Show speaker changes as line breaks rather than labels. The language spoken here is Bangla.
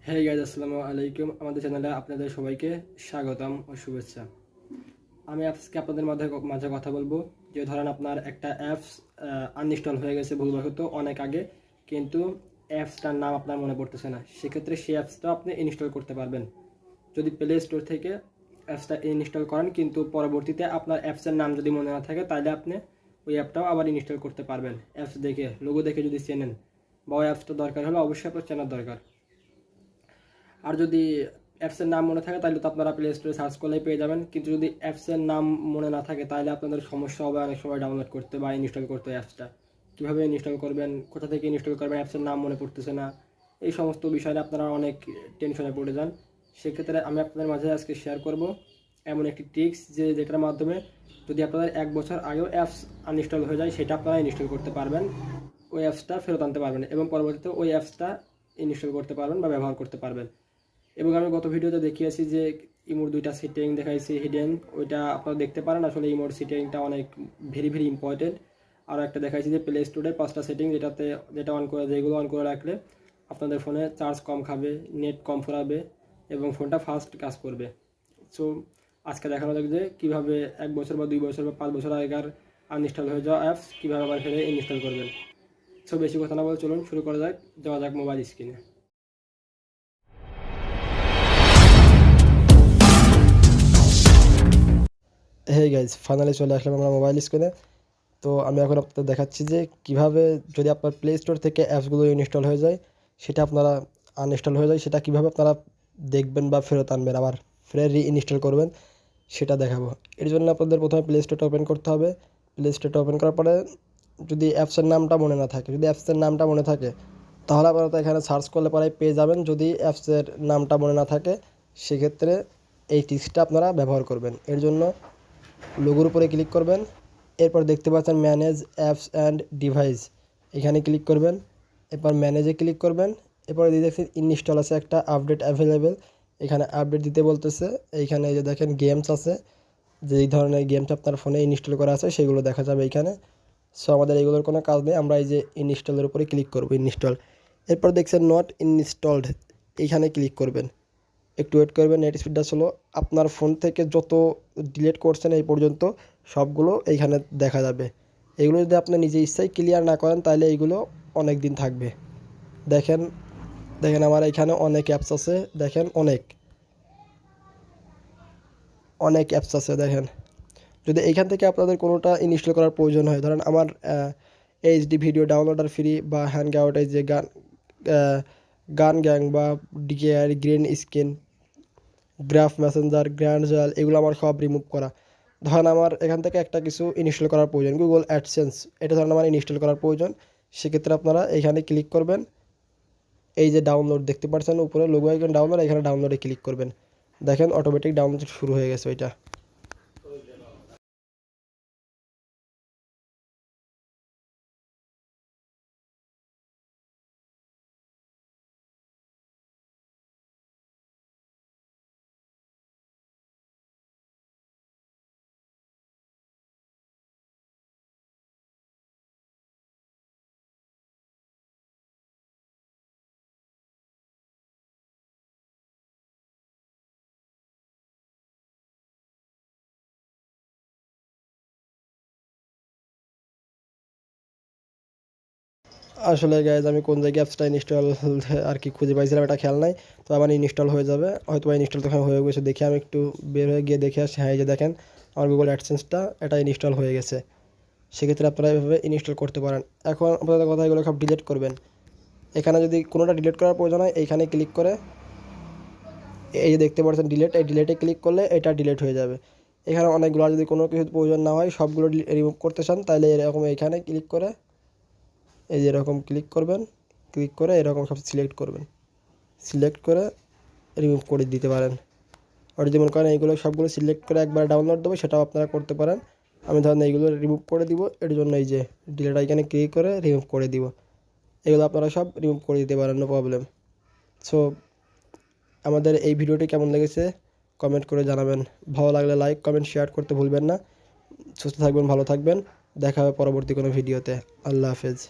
হে গাইজ, আসসালামু আলাইকুম। আমাদের চ্যানেলে আপনাদের সবাইকে স্বাগতম ও শুভেচ্ছা। আমি আজকে আপনাদের মাঝে কথা বলবো যে ধরেন আপনার একটা অ্যাপস আনইনস্টল হয়ে গেছে ভুলবশত অনেক আগে, কিন্তু অ্যাপসটার নাম আপনার মনে পড়তেছে না। সেক্ষেত্রে সেই অ্যাপসটা আপনি ইনস্টল করতে পারবেন যদি প্লে স্টোর থেকে অ্যাপসটা ইনস্টল করেন, কিন্তু পরবর্তীতে আপনার অ্যাপসের নাম যদি মনে না থাকে তাহলে আপনি ওই অ্যাপটাও আবার ইনস্টল করতে পারবেন। অ্যাপস দেখে, লোগো দেখে যদি চেনেন, বা ওই অ্যাপসটা দরকার হলে অবশ্যই আপনার চেনার দরকার। আর যদি অ্যাপসের নাম মনে থাকে তাহলে তো আপনারা প্লে স্টোরে সার্চ করলেই পেয়ে যাবেন, কিন্তু যদি অ্যাপসের নাম মনে না থাকে তাহলে আপনাদের সমস্যা হবে অনেক সময় ডাউনলোড করতে বা ইনস্টল করতে। অ্যাপসটা কীভাবে ইনস্টল করবেন, কোথা থেকে ইনস্টল করবেন, অ্যাপসের নাম মনে পড়তেছে না, এই সমস্ত বিষয়ে আপনারা অনেক টেনশনে পড়ে যান। সেক্ষেত্রে আমি আপনাদের মাঝে আজকে শেয়ার করব এমন একটি ট্রিক্স যেটার মাধ্যমে যদি আপনাদের 1 বছর আগেও অ্যাপস আনইনস্টল হয়ে যায় সেটা আপনারা ইনস্টল করতে পারবেন, ওই অ্যাপসটা ফেরত আনতে পারবেন এবং পরবর্তীতে ওই অ্যাপসটা ইনস্টল করতে পারবেন বা ব্যবহার করতে পারবেন। এবং আমি গত ভিডিওতে দেখিয়েছি যে ইমোর 2টা সেটিং দেখাইছি হিডেন, ওইটা আপনারা দেখতে পারেন। আসলে ইমোর সেটিংটা অনেক ভেরি ইম্পর্টেন্ট। আর একটা দেখাইছি যে প্লে স্টোরে 5টা সেটিং যেগুলো অন করে রাখলে আপনাদের ফোনে চার্জ কম খাবে, নেট কম ফুরাবে এবং ফোনটা ফাস্ট কাজ করবে। সো আজকে দেখানো যাক যে কীভাবে 1 বছর বা 2 বছর বা 5 বছর আগেকার আনইনস্টল হয়ে যাওয়া অ্যাপস কীভাবে আবার ফেলে ইনস্টল করবেন। সো বেশি কথা না বলে চলুন শুরু করা যাক, যাওয়া যাক মোবাইল স্ক্রিনে। হে গাইজ, ফাইনালি চলে আসলাম আমরা মোবাইল স্ক্রিনে। তো আমি এখন আপনাদের দেখাচ্ছি যে কিভাবে যদি আপনার প্লে স্টোর থেকে অ্যাপসগুলো ইনস্টল হয়ে যায়, সেটা আপনারা আনইনস্টল হয়ে যায়, সেটা কিভাবে আপনারা দেখবেন বা ফেরত আনবেন, আবার ফের রিইনস্টল করবেন সেটা দেখাবো। এর জন্য আপনাদের প্রথমে প্লে স্টোরটা ওপেন করতে হবে। প্লে স্টোরটা ওপেন করার পরে যদি অ্যাপসের নামটা মনে না থাকে, যদি অ্যাপসের নামটা মনে থাকে তাহলে আপনারা তো এখানে সার্চ করলে পরে পেয়ে যাবেন। যদি অ্যাপসের নামটা মনে না থাকে সেক্ষেত্রে এই ট্রিক্সটা আপনারা ব্যবহার করবেন। এর জন্য লোগোর উপরে ক্লিক করবেন, এরপর দেখতে পাচ্ছেন ম্যানেজ অ্যাপস অ্যান্ড ডিভাইস, এখানে ক্লিক করবেন। এরপর ম্যানেজে ক্লিক করবেন। এরপরে দিয়ে দেখছেন ইনস্টল আছে একটা, আপডেট অ্যাভেলেবেল, এখানে আপডেট দিতে বলতেছে। এইখানে এই যে দেখেন গেমস আছে, যেই ধরনের গেমস আপনার ফোনে ইনস্টল করা আছে সেগুলো দেখা যাবে এইখানে। সো আমাদের এইগুলোর কোনো কাজ নেই, আমরা এই যে ইনস্টলের উপরে ক্লিক করব, ইনস্টল। এরপর দেখছেন নট ইনস্টলড, এইখানে ক্লিক করবেন। একটু ওয়েট করবেন, নেট স্পিডটা স্লো। আপনার ফোন থেকে যত ডিলিট করছেন এই পর্যন্ত সবগুলো এইখানে দেখা যাবে। এগুলো যদি আপনি নিজে ইচ্ছায় ক্লিয়ার না করেন তাহলে এইগুলো অনেক দিন থাকবে। দেখেন দেখেন আমার এখানে অনেক অ্যাপস আছে, দেখেন অনেক অ্যাপস আছে দেখেন। যদি এইখান থেকে আপনাদের কোনোটা ইনস্টল করার প্রয়োজন হয়, ধরেন আমার এইচডি ভিডিও ডাউনলোডার ফ্রি বা হ্যাং আউট, এই যে গান গ্যাং বা DKR, green screen, graph messenger, grand জয়েল, এগুলো আমার সব রিমুভ করা। ধরেন আমার এখান থেকে একটা কিছু ইনস্টল করার প্রয়োজন, গুগল অ্যাডসেন্স, এটা ধরেন আমার ইনস্টল করার প্রয়োজন। সেক্ষেত্রে আপনারা এখানে ক্লিক করবেন, এই যে ডাউনলোড দেখতে পাচ্ছেন উপরে লোগো আইকন ডাউনলোড, এখানে ডাউনলোডে ক্লিক করবেন। দেখেন অটোমেটিক ডাউনলোড শুরু হয়ে গেছে ওইটা। আসলে গাইজ আমি কোন জায়গায় অ্যাপসটা ইনস্টল আর কি খুঁজে পাইছিলাম এটা খেয়াল নাই। তো আমার ইনস্টল হয়ে যাবে, হয়তো ইনস্টল তখন হয়ে গেছে, দেখি আমি একটু বের হয়ে গিয়ে দেখে আসি। হ্যাঁ, এই যে দেখেন আমার গুগল অ্যাডসেন্সটা এটা ইনস্টল হয়ে গেছে। সেক্ষেত্রে আপনারা এভাবে ইনস্টল করতে পারেন। এখন আপনাদের কথা, এগুলো সব ডিলিট করবেন। এখানে যদি কোনোটা ডিলিট করার প্রয়োজন হয় এইখানে ক্লিক করে এই যে দেখতে পাচ্ছেন ডিলিট, এই ডিলিটে ক্লিক করলে এটা ডিলিট হয়ে যাবে। এখানে অনেকগুলো, আর যদি কোনো কিছু প্রয়োজন না হয় সবগুলো রিমুভ করতে চান তাহলে এরকম এইখানে ক্লিক করে এই যে এরকম ক্লিক করবেন, ক্লিক করে এরকম সব সিলেক্ট করবেন, সিলেক্ট করে রিমুভ করে দিতে পারেন। আর যদি মনে করেন এইগুলো সবগুলো সিলেক্ট করে একবার ডাউনলোড দেবো সেটাও আপনারা করতে পারেন। আমি ধরেন এইগুলো রিমুভ করে দিব, এর জন্য এই যে ডিলিট আইকনে ক্লিক করে রিমুভ করে দিব। এগুলো আপনারা সব রিমুভ করে দিতে পারেন, নো প্রবলেম। সো আমাদের এই ভিডিওটি কেমন লেগেছে কমেন্ট করে জানাবেন। ভালো লাগলে লাইক কমেন্ট শেয়ার করতে ভুলবেন না। সুস্থ থাকবেন, ভালো থাকবেন, দেখা হবে পরবর্তী কোনো ভিডিওতে। আল্লাহ হাফেজ।